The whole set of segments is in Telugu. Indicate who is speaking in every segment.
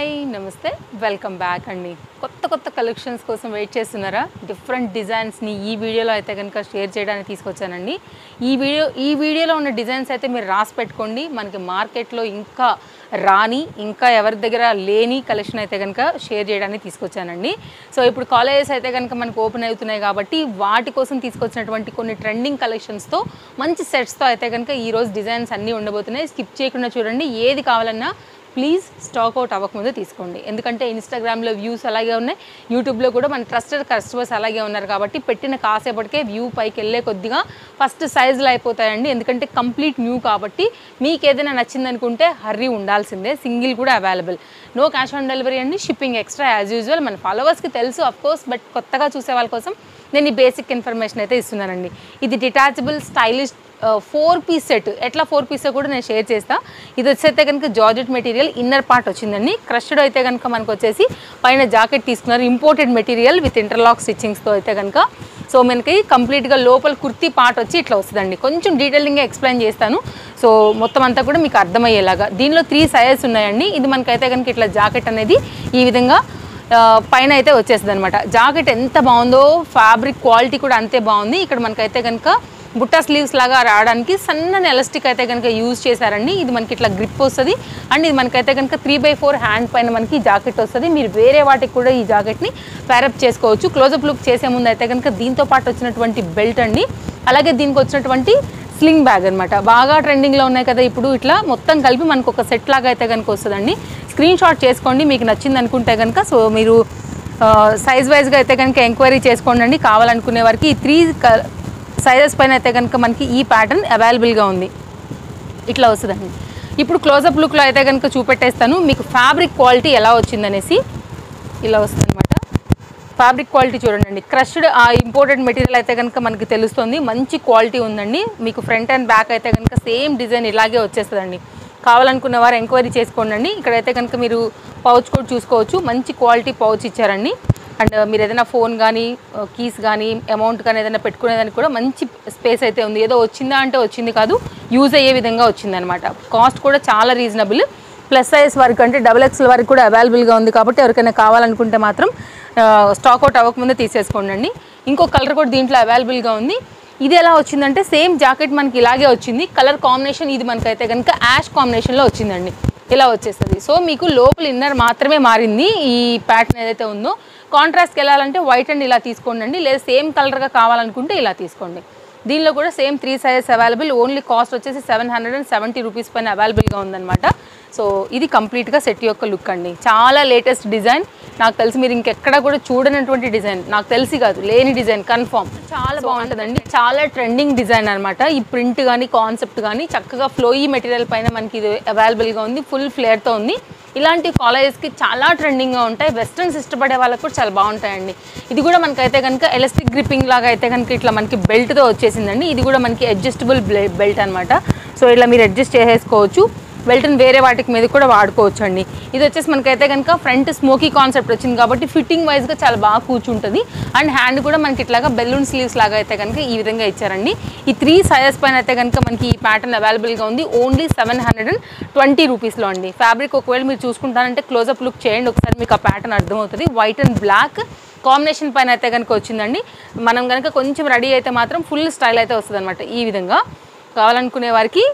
Speaker 1: హాయ్ నమస్తే వెల్కమ్ బ్యాక్ అండి. కొత్త కలెక్షన్స్ కోసం వెయిట్ చేస్తున్నారా? డిఫరెంట్ డిజైన్స్ని ఈ వీడియోలో అయితే కనుక షేర్ చేయడానికి తీసుకొచ్చానండి. ఈ వీడియోలో ఉన్న డిజైన్స్ అయితే మీరు రాసి పెట్టుకోండి. మనకి మార్కెట్లో ఇంకా ఎవరి దగ్గర లేని కలెక్షన్ అయితే కనుక షేర్ చేయడానికి తీసుకొచ్చానండి. సో ఇప్పుడు కాలేజెస్ అయితే కనుక మనకు ఓపెన్ అవుతున్నాయి కాబట్టి వాటి కోసం తీసుకొచ్చినటువంటి కొన్ని ట్రెండింగ్ కలెక్షన్స్తో మంచి సెట్స్తో అయితే కనుక ఈరోజు డిజైన్స్ అన్నీ ఉండబోతున్నాయి. స్కిప్ చేయకుండా చూడండి. ఏది కావాలన్నా ప్లీజ్ స్టాక్ అవుట్ అవ్వకముందే తీసుకోండి. ఎందుకంటే ఇన్స్టాగ్రామ్లో వ్యూస్ అలాగే ఉన్నాయి, యూట్యూబ్లో కూడా మన ట్రస్టెడ్ కస్టమర్స్ అలాగే ఉన్నారు కాబట్టి పెట్టిన కాసేపటికే వ్యూ పైకి వెళ్ళే కొద్దిగా ఫస్ట్ సైజులు అయిపోతాయండి. ఎందుకంటే కంప్లీట్ న్యూ కాబట్టి మీకు ఏదైనా నచ్చిందనుకుంటే హర్రీ ఉండాల్సిందే. సింగిల్ కూడా available, no cash on delivery అండి. Shipping extra as usual. మన ఫాలోవర్స్కి తెలుసు అఫ్కోర్స్, బట్ కొత్తగా చూసే వాళ్ళ కోసం నేను ఈ బేసిక్ ఇన్ఫర్మేషన్ అయితే ఇస్తున్నానండి. ఇది డిటాచబుల్ స్టైలిష్ 4 పీస్ సెట్. ఎట్లా 4 పీస్ కూడా నేను షేర్ చేస్తాను. ఇది వచ్చేస్తే కనుక జార్జెట్ మెటీరియల్ ఇన్నర్ పార్ట్ వచ్చిందండి. క్రష్డ్ అయితే కనుక మనకు వచ్చేసి పైన జాకెట్ తీసుకున్నారు. ఇంపోర్టెడ్ మెటీరియల్ విత్ ఇంటర్లాక్ స్టిచ్చింగ్స్తో అయితే కనుక. సో మనకి కంప్లీట్గా లోపల కుర్తీ పార్ట్ వచ్చి ఇట్లా వస్తుందండి. కొంచెం డీటెయిలింగ్గా ఎక్స్ప్లెయిన్ చేస్తాను. సో మొత్తం అంతా కూడా మీకు అర్థమయ్యేలాగా. దీనిలో 3 సైజెస్ ఉన్నాయండి. ఇది మనకైతే కనుక ఇట్లా జాకెట్ అనేది ఈ విధంగా పైన అయితే వచ్చేస్తుంది అనమాట. జాకెట్ ఎంత బాగుందో, ఫ్యాబ్రిక్ క్వాలిటీ కూడా అంతే బాగుంది. ఇక్కడ మనకైతే కనుక బుట్టా స్లీవ్స్ లాగా రావడానికి సన్నని ఎలాస్టిక్ అయితే కనుక యూజ్ చేశారండి. ఇది మనకి ఇట్లా గ్రిప్ వస్తుంది. అండ్ ఇది మనకైతే కనుక 3/4 హ్యాండ్ పైన మనకి జాకెట్ వస్తుంది. మీరు వేరే వాటికి కూడా ఈ జాకెట్ని ప్యారప్ చేసుకోవచ్చు. క్లోజప్ లుక్ చేసే ముందు అయితే కనుక దీంతో పాటు వచ్చినటువంటి బెల్ట్ అండి, అలాగే దీనికి వచ్చినటువంటి స్లింగ్ బ్యాగ్ అనమాట. బాగా ట్రెండింగ్లో ఉన్నాయి కదా ఇప్పుడు. ఇట్లా మొత్తం కలిపి మనకు ఒక సెట్ లాగా అయితే కనుక వస్తుందండి. స్క్రీన్ షాట్ చేసుకోండి మీకు నచ్చింది అనుకుంటే కనుక. సో మీరు సైజ్ వైజ్గా అయితే కనుక ఎంక్వైరీ చేసుకోండి. కావాలనుకునే వారికి ఈ 3 సైజెస్ పైన అయితే కనుక మనకి ఈ ప్యాటర్న్ అవైలబుల్గా ఉంది. ఇట్లా వస్తుందండి. ఇప్పుడు క్లోజప్ లుక్లో అయితే కనుక చూపెట్టేస్తాను మీకు ఫ్యాబ్రిక్ క్వాలిటీ ఎలా వచ్చిందనేసి. ఇలా వస్తుంది అనమాట. ఫ్యాబ్రిక్ క్వాలిటీ చూడండి. క్రష్డ్ ఇంపోర్టెడ్ మెటీరియల్ అయితే కనుక మనకి తెలుస్తుంది. మంచి క్వాలిటీ ఉందండి. మీకు ఫ్రంట్ అండ్ బ్యాక్ అయితే కనుక సేమ్ డిజైన్ ఇలాగే వచ్చేస్తుందండి. కావాలనుకున్న వారు ఎంక్వైరీ చేసుకోండి. ఇక్కడైతే కనుక మీరు పౌచ్ కూడా చూసుకోవచ్చు. మంచి క్వాలిటీ పౌచ్ ఇచ్చారండి. అండ్ మీరు ఏదైనా ఫోన్ కానీ కీస్ కానీ అమౌంట్ కానీ ఏదైనా పెట్టుకునేదానికి కూడా మంచి స్పేస్ అయితే ఉంది. ఏదో వచ్చిందా అంటే వచ్చింది కాదు, యూజ్ అయ్యే విధంగా వచ్చిందనమాట. కాస్ట్ కూడా చాలా రీజనబుల్. ప్లస్ సైజ్ వరకు అంటే XXL వరకు కూడా అవైలబుల్గా ఉంది కాబట్టి ఎవరికైనా కావాలనుకుంటే మాత్రం స్టాక్ అవుట్ అవ్వకముందే తీసేసుకోండి. ఇంకో కలర్ కూడా దీంట్లో అవైలబుల్గా ఉంది. ఇది ఎలా వచ్చిందంటే సేమ్ జాకెట్ మనకి ఇలాగే వచ్చింది. కలర్ కాంబినేషన్ ఇది మనకైతే కనుక యాష్ కాంబినేషన్లో వచ్చిందండి. ఇలా వచ్చేస్తుంది. సో మీకు లోపల ఇన్నర్ మాత్రమే మారింది. ఈ ప్యాటర్న్ ఏదైతే ఉందో కాంట్రాస్ట్కి వెళ్ళాలంటే వైట్ అండ్ ఇలా తీసుకోండి, లేదా సేమ్ కలర్గా కావాలనుకుంటే ఇలా తీసుకోండి. దీనిలో కూడా same 3 sizes available. Only cost వచ్చేసి 770 రూపీస్ పైన అవైలబుల్గా ఉందన్నమాట. సో ఇది కంప్లీట్గా సెట్ యొక్క లుక్ అండి. చాలా లేటెస్ట్ డిజైన్. నాకు తెలిసి మీరు ఇంకెక్కడ కూడా చూడనటువంటి డిజైన్, నాకు తెలిసి కాదు లేని డిజైన్ కన్ఫర్మ్. చాలా బాగుంటుందండి. చాలా ట్రెండింగ్ డిజైన్ అనమాట. ఈ ప్రింట్ కానీ కాన్సెప్ట్ కానీ చక్కగా ఫ్లోయీ మెటీరియల్ పైన మనకి ఇది అవైలబుల్గా ఉంది. ఫుల్ ఫ్లేర్తో ఉంది. ఇలాంటి కాలేజెస్కి చాలా ట్రెండింగ్గా ఉంటాయి. వెస్ట్రన్స్ ఇష్టపడే వాళ్ళకి కూడా చాలా బాగుంటాయండి. ఇది కూడా మనకైతే కనుక ఎలాస్టిక్ గ్రిప్పింగ్ లాగా అయితే కనుక ఇట్లా మనకి బెల్ట్తో వచ్చేసిందండి. ఇది కూడా మనకి అడ్జస్టబుల్ బెల్ట్ అనమాట. సో ఇలా మీరు అడ్జస్ట్ చేసేసుకోవచ్చు. బెల్ట్ని వేరే వాటికి మీద కూడా వాడుకోవచ్చు అండి. ఇది వచ్చేసి మనకైతే కనుక ఫ్రంట్ స్మోకీ కాన్సెప్ట్ వచ్చింది కాబట్టి ఫిట్టింగ్ వైజ్గా చాలా బాగా కూర్చుంటుంది. అండ్ హ్యాండ్ కూడా మనకి ఇట్లాగా బెలూన్ స్లీవ్స్ లాగా అయితే కనుక ఈ విధంగా ఇచ్చారండి. ఈ 3 సైజెస్ పైన అయితే కనుక మనకి ఈ ప్యాటర్న్ అవైలబుల్గా ఉంది. ఓన్లీ 720 రూపీస్లో అండి. ఫ్యాబ్రిక్ ఒకవేళ మీరు చూసుకుంటారంటే క్లోజప్ లుక్ చేయండి ఒకసారి, మీకు ఆ ప్యాటర్న్ అర్థమవుతుంది. వైట్ అండ్ బ్లాక్ కాంబినేషన్ పైన అయితే కనుక వచ్చిందండి. మనం కనుక కొంచెం రెడీ అయితే మాత్రం ఫుల్ స్టైల్ అయితే వస్తుంది అనమాట. ఈ విధంగా కావాలనుకునే వారికి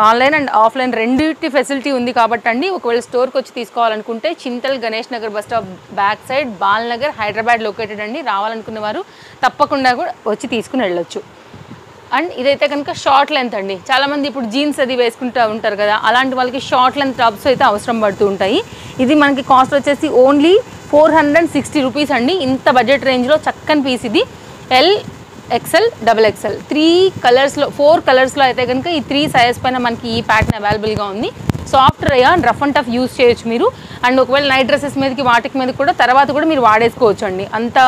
Speaker 1: ఆన్లైన్ అండ్ ఆఫ్లైన్ రెండింటి ఫెసిలిటీ ఉంది కాబట్టి అండి. ఒకవేళ స్టోర్కి వచ్చి తీసుకోవాలనుకుంటే Chintal Ganesh Nagar bus stop back side Balnagar Hyderabad located అండి. రావాలనుకునే వారు తప్పకుండా కూడా వచ్చి తీసుకుని వెళ్ళొచ్చు. అండ్ ఇదైతే కనుక షార్ట్ లెంత్ అండి. చాలామంది ఇప్పుడు జీన్స్ అది వేసుకుంటూ ఉంటారు కదా, అలాంటి వాళ్ళకి షార్ట్ లెంత్ టాప్స్ అయితే అవసరం పడుతూ ఉంటాయి. ఇది మనకి కాస్ట్ వచ్చేసి ఓన్లీ 460 రూపీస్ అండి. ఇంత బడ్జెట్ రేంజ్లో చక్కని పీస్ ఇది. XL, XXL 4 కలర్స్లో అయితే కనుక ఈ 3 సైజెస్ పైన మనకి ఈ ప్యాటర్న్ అవైలబుల్గా ఉంది. Soft rayon rough and tough use చేయొచ్చు మీరు. అండ్ ఒకవేళ నైట్ డ్రెస్సెస్ మీదకి వాటికి మీద కూడా తర్వాత కూడా మీరు వాడేసుకోవచ్చు అండి. అంత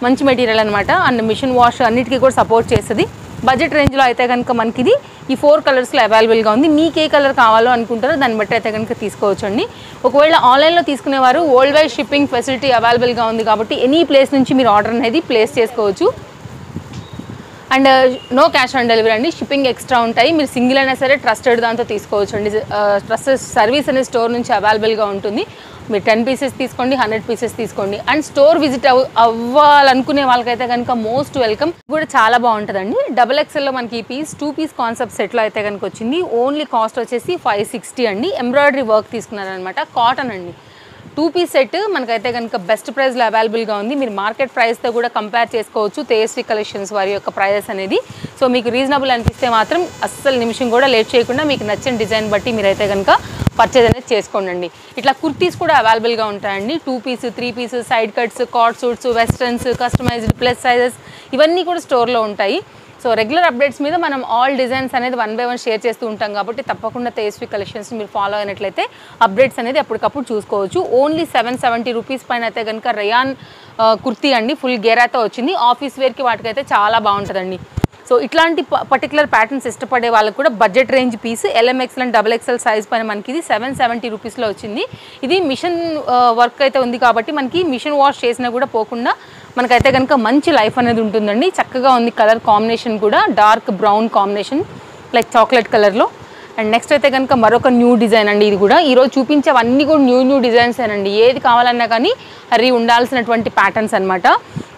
Speaker 1: మంచి మెటీరియల్ అనమాట. అండ్ మిషన్ వాష్ అన్నిటికీ కూడా సపోర్ట్ చేస్తుంది. బడ్జెట్ రేంజ్లో అయితే కనుక మనకి ఇది ఈ 4 కలర్స్లో అవైలబుల్గా ఉంది. మీకు ఏ కలర్ కావాలో అనుకుంటారో దాన్ని బట్టి అయితే కనుక తీసుకోవచ్చు అండి. ఒకవేళ ఆన్లైన్లో తీసుకునేవారు వరల్డ్ వైడ్ షిప్పింగ్ ఫెసిలిటీ అవైలబుల్గా ఉంది కాబట్టి ఎనీ ప్లేస్ నుంచి మీరు ఆర్డర్ అనేది ప్లేస్ చేసుకోవచ్చు. And no cash on delivery అండి. షిప్పింగ్ ఎక్స్ట్రా ఉంటాయి. మీరు సింగిల్ అయినా సరే ట్రస్టెడ్ దాంతో తీసుకోవచ్చు అండి. ట్రస్టెడ్ సర్వీస్ అనే స్టోర్ నుంచి అవైలబుల్గా ఉంటుంది. మీరు 10 పీసెస్ తీసుకోండి, 100 పీసెస్ తీసుకోండి. అండ్ స్టోర్ విజిట్ అవ్వాలనుకునే వాళ్ళకైతే కనుక మోస్ట్ వెల్కమ్. కూడా చాలా బాగుంటుందండి. XXL లో మనకి ఈ పీస్ 2 పీస్ కాన్సెప్ట్ సెట్లో అయితే కనుక వచ్చింది. ఓన్లీ కాస్ట్ వచ్చేసి 560 అండి. Embroidery work తీసుకున్నారనమాట. కాటన్ అండి. 2 పీస్ సెట్ మనకైతే కనుక బెస్ట్ ప్రైస్లో అవైలబుల్గా ఉంది. మీరు మార్కెట్ ప్రైస్తో కూడా కంపేర్ చేసుకోవచ్చు. తేజస్వి కలెక్షన్స్ వారి యొక్క ప్రైజెస్ అనేది. సో మీకు రీజనబుల్ అనిపిస్తే మాత్రం అస్సలు నిమిషం కూడా లేట్ చేయకుండా మీకు నచ్చిన డిజైన్ బట్టి మీరైతే కనుక పర్చేజ్ అనేది చేసుకోండి. ఇట్లా కుర్తీస్ కూడా అవైలబుల్గా ఉంటాయండి. 2 piece, 3 piece, side cuts, card suits, westerns, customized plus sizes ఇవన్నీ కూడా స్టోర్లో ఉంటాయి. సో రెగ్యులర్ అప్డేట్స్ మీద మనం ఆల్ డిజైన్స్ అనేది 1 by 1 షేర్ చేస్తూ ఉంటాం కాబట్టి తప్పకుండా తేజస్వి కలెక్షన్స్ మీరు ఫాలో అయినట్లయితే అప్డేట్స్ అనేది అప్పటికప్పుడు చూసుకోవచ్చు. ఓన్లీ 770 రూపీస్ పైన అయితే కనుక రయాన్ కుర్తీ అండి. ఫుల్ గేరాతో వచ్చింది. ఆఫీస్ వేర్కి వాటికైతే చాలా బాగుంటుందండి. సో ఇట్లాంటి పర్టికులర్ ప్యాటర్న్స్ ఇష్టపడే వాళ్ళకు కూడా budget range piece LMXL and XXL size పైన మనకి ఇది 770 రూపీస్లో వచ్చింది. ఇది మిషన్ వర్క్ అయితే ఉంది కాబట్టి మనకి మిషన్ వాష్ చేసినా కూడా పోకుండా మనకైతే కనుక మంచి లైఫ్ అనేది ఉంటుందండి. చక్కగా ఉంది. కలర్ కాంబినేషన్ కూడా dark brown combination like chocolate కలర్లో. అండ్ నెక్స్ట్ అయితే కనుక మరొక న్యూ డిజైన్ అండి. ఇది కూడా ఈరోజు చూపించేవన్నీ కూడా న్యూ డిజైన్స్ ఏనండి. ఏది కావాలన్నా కానీ హరి ఉండాల్సినటువంటి ప్యాటర్న్స్ అనమాట.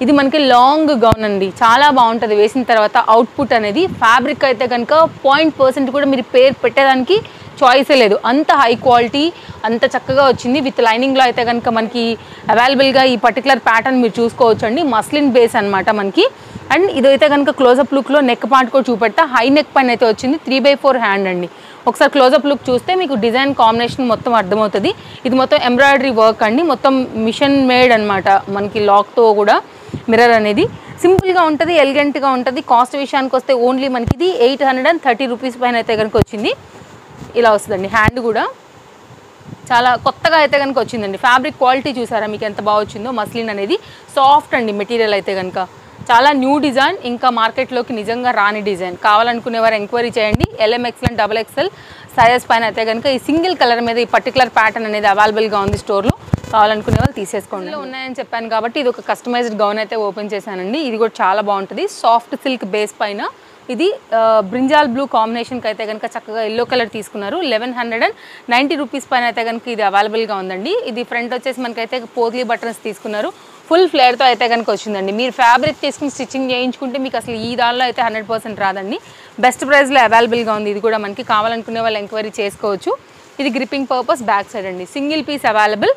Speaker 1: ఇది మనకి లాంగ్ గౌన్ అండి. చాలా బాగుంటుంది వేసిన తర్వాత అవుట్పుట్ అనేది. ఫ్యాబ్రిక్ అయితే కనుక 0% కూడా మీరు పేరు పెట్టేదానికి చాయిసే లేదు. అంత హై క్వాలిటీ, అంత చక్కగా వచ్చింది. విత్ లైనింగ్లో అయితే కనుక మనకి అవైలబుల్గా ఈ పర్టికులర్ ప్యాటర్న్ మీరు చూసుకోవచ్చు అండి. మస్లిన్ బేస్ అనమాట మనకి. అండ్ ఇదైతే కనుక క్లోజప్ లుక్లో నెక్ పార్ట్ కూడా చూపెడతా. హై నెక్ పైన అయితే వచ్చింది. 3/4 హ్యాండ్ అండి. ఒకసారి క్లోజప్ లుక్ చూస్తే మీకు డిజైన్ కాంబినేషన్ మొత్తం అర్థమవుతుంది. ఇది మొత్తం ఎంబ్రాయిడరీ వర్క్ అండి. మొత్తం మిషన్ మేడ్ అనమాట. మనకి లాక్తో కూడా మిర్రర్ అనేది సింపుల్గా ఉంటుంది, ఎలిగెంట్గా ఉంటుంది. కాస్ట్ విషయానికి వస్తే ఓన్లీ మనకి ఇది 830 రూపీస్ పైన అయితే కనుక వచ్చింది. ఇలా వస్తుందండి. హ్యాండ్ కూడా చాలా కొత్తగా అయితే కనుక వచ్చిందండి. ఫ్యాబ్రిక్ క్వాలిటీ చూసారా మీకు ఎంత బాగా వచ్చిందో. మస్లిన్ అనేది సాఫ్ట్ అండి మెటీరియల్ అయితే కనుక. చాలా న్యూ డిజైన్, ఇంకా మార్కెట్లోకి నిజంగా రాని డిజైన్. కావాలనుకునేవారు ఎంక్వైరీ చేయండి. LMXL అండ్ XXL సైజెస్ పైన అయితే కనుక ఈ సింగిల్ కలర్ మీద ఈ పర్టికులర్ ప్యాటర్న్ అనేది అవైలబుల్గా ఉంది స్టోర్లో. కావాలనుకునే వాళ్ళు తీసేసుకోండి. ఉన్నాయని చెప్పాను కాబట్టి ఇది ఒక కస్టమైజ్డ్ గౌన్ అయితే ఓపెన్ చేశానండి. ఇది కూడా చాలా బాగుంటుంది. సాఫ్ట్ సిల్క్ బేస్ పైన ఇది బ్రింజాల్ బ్లూ కాంబినేషన్కి అయితే కనుక చక్కగా ఎల్లో కలర్ తీసుకున్నారు. 1190 రూపీస్ పైన అయితే కనుక ఇది అవైలబుల్గా ఉందండి. ఇది ఫ్రంట్ వచ్చేసి మనకైతే పోత్లీ బటన్స్ తీసుకున్నారు. ఫుల్ ఫ్లేర్తో అయితే కనుక వచ్చిందండి. మీరు ఫ్యాబ్రిక్ తీసుకుని స్టిచ్చింగ్ చేయించుకుంటే మీకు అసలు ఈ దానిలో అయితే 100% రాదండి. బెస్ట్ ప్రైస్లో అవైలబుల్గా ఉంది. ఇది కూడా మనకి కావాలనుకునే వాళ్ళు ఎంక్వైరీ చేసుకోవచ్చు. ఇది గ్రిప్పింగ్ పర్పస్ బ్యాక్ సైడ్ అండి. Single piece available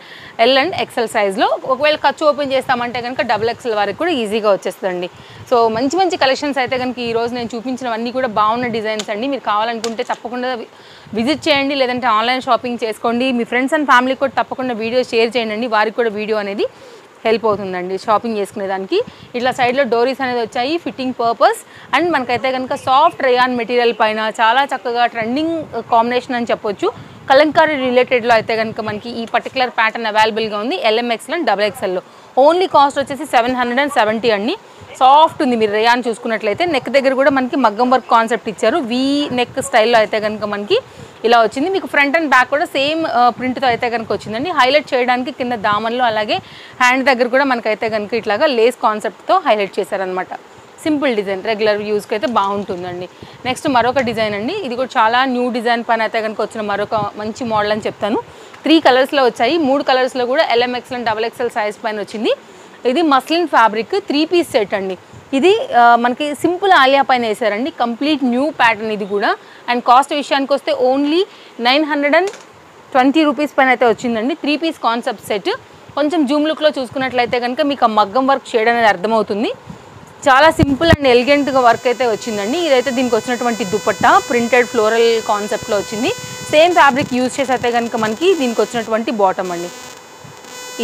Speaker 1: L and XL సైజ్లో. ఒకవేళ ఖర్చు ఓపెన్ చేస్తామంటే కనుక XXL వరకు కూడా ఈజీగా వచ్చేస్తుందండి. సో మంచి కలెక్షన్స్ అయితే కనుక ఈరోజు నేను చూపించినవన్నీ కూడా బాగున్న డిజైన్స్ అండి. మీరు కావాలనుకుంటే తప్పకుండా విజిట్ చేయండి, లేదంటే ఆన్లైన్ షాపింగ్ చేసుకోండి. మీ ఫ్రెండ్స్ అండ్ ఫ్యామిలీ కూడా తప్పకుండా వీడియో షేర్ చేయండి. వారికి కూడా వీడియో అనేది హెల్ప్ అవుతుందండి షాపింగ్ చేసుకునేదానికి. ఇట్లా సైడ్లో డోరీస్ అనేది వచ్చాయి ఫిట్టింగ్ పర్పస్. అండ్ మనకైతే కనుక సాఫ్ట్ రేయాన్ మెటీరియల్ పైన చాలా చక్కగా ట్రెండింగ్ కాంబినేషన్ అని చెప్పొచ్చు. కలంకారీ రిలేటెడ్లో అయితే కనుక మనకి ఈ పర్టికులర్ ప్యాటర్న్ అవైలబుల్గా ఉంది. LMXL అండ్ XXLలో. ఓన్లీ కాస్ట్ వచ్చేసి 770 అండి. సాఫ్ట్ ఉంది. మీరు రేయాన్ చూసుకున్నట్లయితే నెక్ దగ్గర కూడా మనకి మగ్గం వర్క్ కాన్సెప్ట్ ఇచ్చారు. వీ నెక్ స్టైల్లో అయితే కనుక మనకి ఇలా వచ్చింది. మీకు ఫ్రంట్ అండ్ బ్యాక్ కూడా సేమ్ ప్రింట్తో అయితే కనుక వచ్చిందండి. హైలైట్ చేయడానికి కింద దామన్లో అలాగే హ్యాండ్ దగ్గర కూడా మనకైతే కనుక ఇట్లాగా లేస్ కాన్సెప్ట్తో హైలైట్ చేశారనమాట. సింపుల్ డిజైన్, రెగ్యులర్ యూస్కి అయితే బాగుంటుందండి. నెక్స్ట్ మరొక డిజైన్ అండి. ఇది కూడా చాలా న్యూ డిజైన్ పైన అయితే కనుక వచ్చిన మరొక మంచి మోడల్ అని చెప్తాను. 3 కలర్స్లో వచ్చాయి. 3 కలర్స్లో కూడా LMXL అండ్ XXL సైజ్ పైన వచ్చింది. ఇది మస్లిన్ ఫ్యాబ్రిక్ 3 పీస్ సెట్ అండి. ఇది మనకి సింపుల్ ఆలియా పైన వేసారండి. కంప్లీట్ న్యూ ప్యాటర్న్ ఇది కూడా. అండ్ కాస్ట్ విషయానికి వస్తే ఓన్లీ 920 రూపీస్ పైన అయితే వచ్చిందండి. 3 పీస్ కాన్సెప్ట్ సెట్. కొంచెం జూమ్ లుక్లో చూసుకున్నట్లయితే కనుక మీకు ఆ మగ్గం వర్క్ షేడ్ అనేది అర్థమవుతుంది. చాలా సింపుల్ అండ్ ఎలిగెంట్గా వర్క్ అయితే వచ్చిందండి. ఇదైతే దీనికి వచ్చినటువంటి దుపట్టా ప్రింటెడ్ ఫ్లోరల్ కాన్సెప్ట్లో వచ్చింది. సేమ్ ఫ్యాబ్రిక్ యూజ్ చేసి అయితే కనుక మనకి దీనికి వచ్చినటువంటి బాటమ్ అండి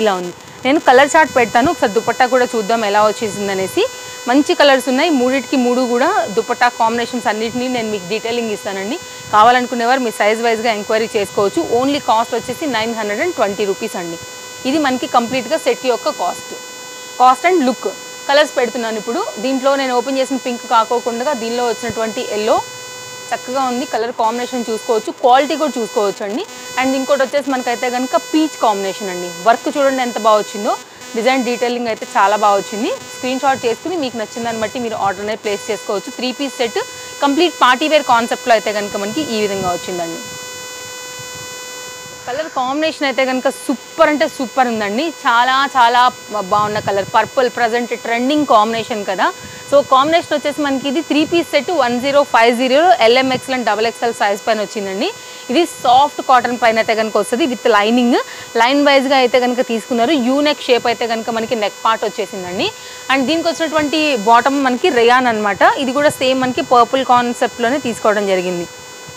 Speaker 1: ఇలా ఉంది. నేను కలర్ చార్ట్ పెడతాను, ఒకసారి దుపట్టా కూడా చూద్దాం ఎలా వచ్చేసింది అనేసి. మంచి కలర్స్ ఉన్నాయి. 3 కూడా దుపట్టా కాంబినేషన్స్ అన్నిటినీ నేను మీకు డీటెయిలింగ్ ఇస్తానండి. కావాలనుకునేవారు మీ సైజ్ వైజ్గా ఎంక్వైరీ చేసుకోవచ్చు. ఓన్లీ కాస్ట్ వచ్చేసి 920 రూపీస్ అండి. ఇది మనకి కంప్లీట్గా సెట్ యొక్క కాస్ట్ అండ్ లుక్. కలర్స్ పెడుతున్నాను ఇప్పుడు. దీంట్లో నేను ఓపెన్ చేసిన పింక్ కాకోకుండా దీనిలో వచ్చినటువంటి ఎల్లో చక్కగా ఉంది. కలర్ కాంబినేషన్ చూసుకోవచ్చు, క్వాలిటీ కూడా చూసుకోవచ్చు అండి. అండ్ ఇంకోటి వచ్చేసి మనకైతే కనుక పీచ్ కాంబినేషన్ అండి. వర్క్ చూడండి ఎంత బాగా వచ్చిందో. డిజైన్ డీటెయిలింగ్ అయితే చాలా బాగా వచ్చింది. స్క్రీన్ షాట్ చేసుకుని మీకు నచ్చిన దాన్ని బట్టి మీరు ఆర్డర్ అనేది ప్లేస్ చేసుకోవచ్చు. 3 piece set complete party wear కాన్సెప్ట్లో అయితే కనుక మనకి ఈ విధంగా వచ్చిందండి. కలర్ కాంబినేషన్ అయితే కనుక సూపర్ అంటే సూపర్ ఉందండి. చాలా చాలా బాగున్న colour. Purple present trending combination కదా. సో కాంబినేషన్ వచ్చేసి మనకి ఇది 3 పీస్ సెట్ 1050 LMXL అండ్ XXL సైజ్ పైన వచ్చిందండి. ఇది సాఫ్ట్ కాటన్ పైన అయితే కనుక వస్తుంది విత్ లైనింగ్. లైన్ వైజ్గా అయితే కనుక తీసుకున్నారు. యూనెక్ షేప్ అయితే కనుక మనకి నెక్ పార్ట్ వచ్చేసిందండి. అండ్ దీనికి వచ్చినటువంటి బాటమ్ మనకి రేయాన్ అనమాట. ఇది కూడా సేమ్ మనకి పర్పుల్ కాన్సెప్ట్లోనే తీసుకోవడం జరిగింది.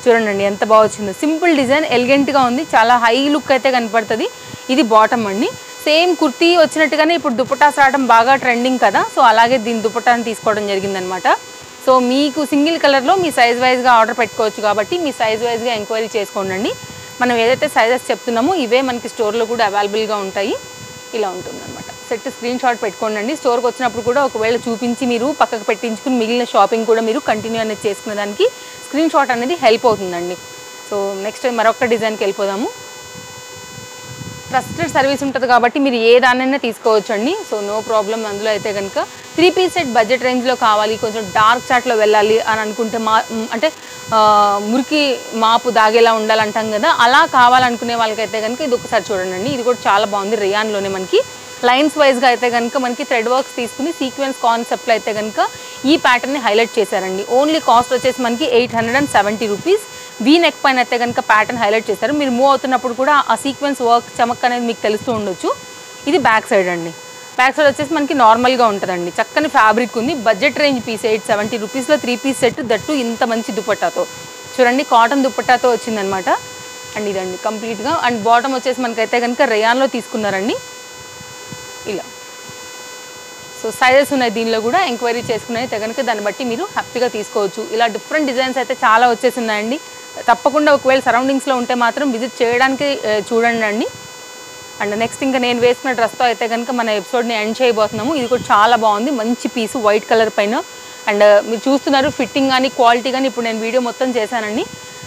Speaker 1: చూడండి ఎంత బాగా వచ్చిందో. సింపుల్ డిజైన్, ఎలిగెంట్గా ఉంది, చాలా హై లుక్ అయితే కనపడుతుంది. ఇది బాటమ్ అండి. సేమ్ కుర్తీ వచ్చినట్టుగానే ఇప్పుడు దుపట్టాస్ రావడం బాగా ట్రెండింగ్ కదా. సో అలాగే దీని దుపట్టాని తీసుకోవడం జరిగిందనమాట. సో మీకు సింగిల్ కలర్లో మీ సైజ్ వైజ్గా ఆర్డర్ పెట్టుకోవచ్చు కాబట్టి మీ సైజ్ వైజ్గా ఎంక్వైరీ చేసుకోండి. మనం ఏదైతే సైజెస్ చెప్తున్నామో ఇవే మనకి స్టోర్లో కూడా అవైలబుల్గా ఉంటాయి. ఇలా ఉంటుందన్నమాట. సెట్ స్క్రీన్ షాట్ పెట్టుకోండి. స్టోర్కి వచ్చినప్పుడు కూడా ఒకవేళ చూపించి మీరు పక్కకు పెట్టించుకుని మిగిలిన షాపింగ్ కూడా మీరు కంటిన్యూ అనేది చేసుకునే దానికి స్క్రీన్ షాట్ అనేది హెల్ప్ అవుతుందండి. సో నెక్స్ట్ మరొక డిజైన్కి వెళ్ళిపోదాము. ట్రస్టెడ్ సర్వీస్ ఉంటుంది కాబట్టి మీరు ఏ దాన్నైనా తీసుకోవచ్చు అండి. So no problem. అందులో అయితే కనుక 3 పీస్ సెట్ బడ్జెట్ రేంజ్లో కావాలి, కొంచెం డార్క్ చాట్లో వెళ్ళాలి అని అనుకుంటే అంటే మురికి మాపు దాగేలా ఉండాలంటాం కదా, అలా కావాలనుకునే వాళ్ళకైతే కనుక ఇది ఒకసారి చూడండి. ఇది కూడా చాలా బాగుంది. రేయాన్లోనే మనకి లైన్స్ వైజ్గా అయితే కనుక మనకి థ్రెడ్ వర్క్స్ తీసుకుని సీక్వెన్స్ కాన్సెప్ట్లో అయితే కనుక ఈ ప్యాటర్న్ని హైలైట్ చేశారండి. ఓన్లీ కాస్ట్ వచ్చేసి మనకి 870 రూపీస్. వీ నెక్ పైన అయితే కనుక ప్యాటర్న్ హైలైట్ చేశారు. మీరు మూవ్ అవుతున్నప్పుడు కూడా ఆ సీక్వెన్స్ వర్క్ చమక్ అనేది మీకు తెలుస్తూ ఉండొచ్చు. ఇది బ్యాక్ సైడ్ అండి. బ్యాక్ సైడ్ వచ్చేసి మనకి నార్మల్గా ఉంటుందండి. చక్కని ఫ్యాబ్రిక్ ఉంది. బడ్జెట్ రేంజ్ పీస్ 870 రూపీస్లో 3 పీస్ సెట్, దట్టు ఇంత మంచి దుపట్టాతో. చూడండి కాటన్ దుపట్టాతో వచ్చిందనమాట. అండ్ ఇదండి కంప్లీట్గా. అండ్ బాటమ్ వచ్చేసి మనకైతే కనుక రేయాన్లో తీసుకున్నారండి. ఇలా సో సైజెస్ ఉన్నాయి దీనిలో కూడా. ఎంక్వైరీ చేసుకునే అయితే కనుక దాన్ని బట్టి మీరు హ్యాపీగా తీసుకోవచ్చు. ఇలా డిఫరెంట్ డిజైన్స్ అయితే చాలా వచ్చేసి ఉన్నాయండి. తప్పకుండా ఒకవేళ సరౌండింగ్స్లో ఉంటే మాత్రం విజిట్ చేయడానికి చూడండి అండి. అండ్ నెక్స్ట్ ఇంకా నేను వేసుకున్న డ్రెస్తో అయితే కనుక మన ఎపిసోడ్ని ఎండ్ చేయబోతున్నాము. ఇది కూడా చాలా బాగుంది. మంచి పీసు వైట్ కలర్ పైన. అండ్ మీరు చూస్తున్నారు ఫిట్టింగ్ కానీ క్వాలిటీ కానీ ఇప్పుడు నేను వీడియో మొత్తం చేశానండి.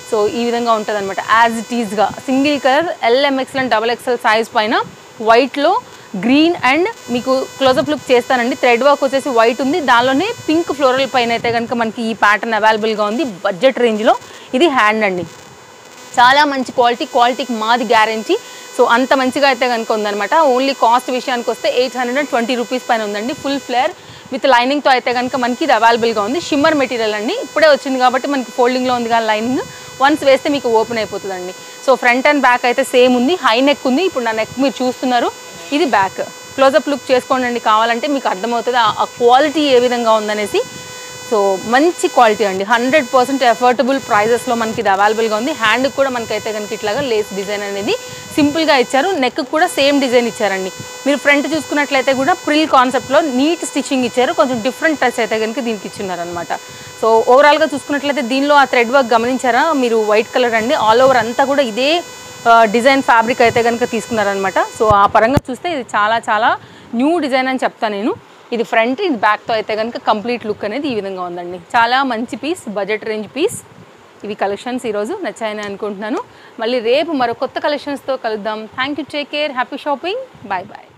Speaker 1: సో ఈ విధంగా ఉంటుంది అనమాట. యాజ్ ఇట్ ఈజ్గా single colour LMXL and XXL size పైన వైట్లో గ్రీన్ అండ్ మీకు క్లోజప్ లుక్ చేస్తానండి. థ్రెడ్ వర్క్ వచ్చేసి వైట్ ఉంది, దానిలోనే పింక్ ఫ్లోరల్ పైన అయితే కనుక మనకి ఈ ప్యాటర్న్ అవైలబుల్గా ఉంది బడ్జెట్ రేంజ్లో. ఇది హ్యాండ్ అండి. చాలా మంచి క్వాలిటీకి మాది గ్యారెంటీ. సో అంత మంచిగా అయితే కనుక ఉందనమాట. ఓన్లీ కాస్ట్ విషయానికి వస్తే 820 రూపీస్ పైన ఉందండి. ఫుల్ ఫ్లేర్ విత్ లైనింగ్తో అయితే కనుక మనకి ఇది అవైలబుల్గా ఉంది. షిమ్మర్ మెటీరియల్ అండి. ఇప్పుడే వచ్చింది కాబట్టి మనకి ఫోల్డింగ్లో ఉంది కానీ లైనింగ్ వన్స్ వేస్తే మీకు ఓపెన్ అయిపోతుందండి. సో ఫ్రంట్ అండ్ బ్యాక్ అయితే సేమ్ ఉంది. హై నెక్ ఉంది. ఇప్పుడు నా నెక్ మీరు చూస్తున్నారు. ఇది బ్యాక్. క్లోజప్ లుక్ చేసుకోండి కావాలంటే మీకు అర్థమవుతుంది ఆ క్వాలిటీ ఏ విధంగా ఉందనేసి. సో మంచి క్వాలిటీ అండి. 100% ఎఫోర్డబుల్ ప్రైజెస్లో మనకి ఇది అవైలబుల్గా ఉంది. హ్యాండ్కి కూడా మనకైతే కనుక ఇట్లాగా లేస్ డిజైన్ అనేది సింపుల్గా ఇచ్చారు. నెక్కి కూడా సేమ్ డిజైన్ ఇచ్చారండి. మీరు ఫ్రంట్ చూసుకున్నట్లయితే కూడా ప్రిల్ కాన్సెప్ట్లో నీట్ స్టిచ్చింగ్ ఇచ్చారు. కొంచెం డిఫరెంట్ టచ్ అయితే కనుక దీనికి ఇచ్చున్నారనమాట. సో ఓవరాల్గా చూసుకున్నట్లయితే దీనిలో ఆ థ్రెడ్ వర్క్ గమనించారా మీరు? వైట్ కలర్ అండి. ఆల్ ఓవర్ అంతా కూడా ఇదే డిజైన్ ఫ్యాబ్రిక్ అయితే కనుక తీసుకున్నారనమాట. సో ఆ పరంగా చూస్తే ఇది చాలా చాలా న్యూ డిజైన్ అని చెప్తాను నేను. ఇది ఫ్రంట్, ఇది బ్యాక్తో అయితే కనుక కంప్లీట్ లుక్ అనేది ఈ విధంగా ఉందండి. చాలా మంచి పీస్, బడ్జెట్ రేంజ్ పీస్. ఇవి కలెక్షన్స్ ఈరోజు నచ్చాయని అనుకుంటున్నాను. మళ్ళీ రేపు మరో కొత్త కలెక్షన్స్తో కలుద్దాం. Thank you, take care, happy shopping, bye bye.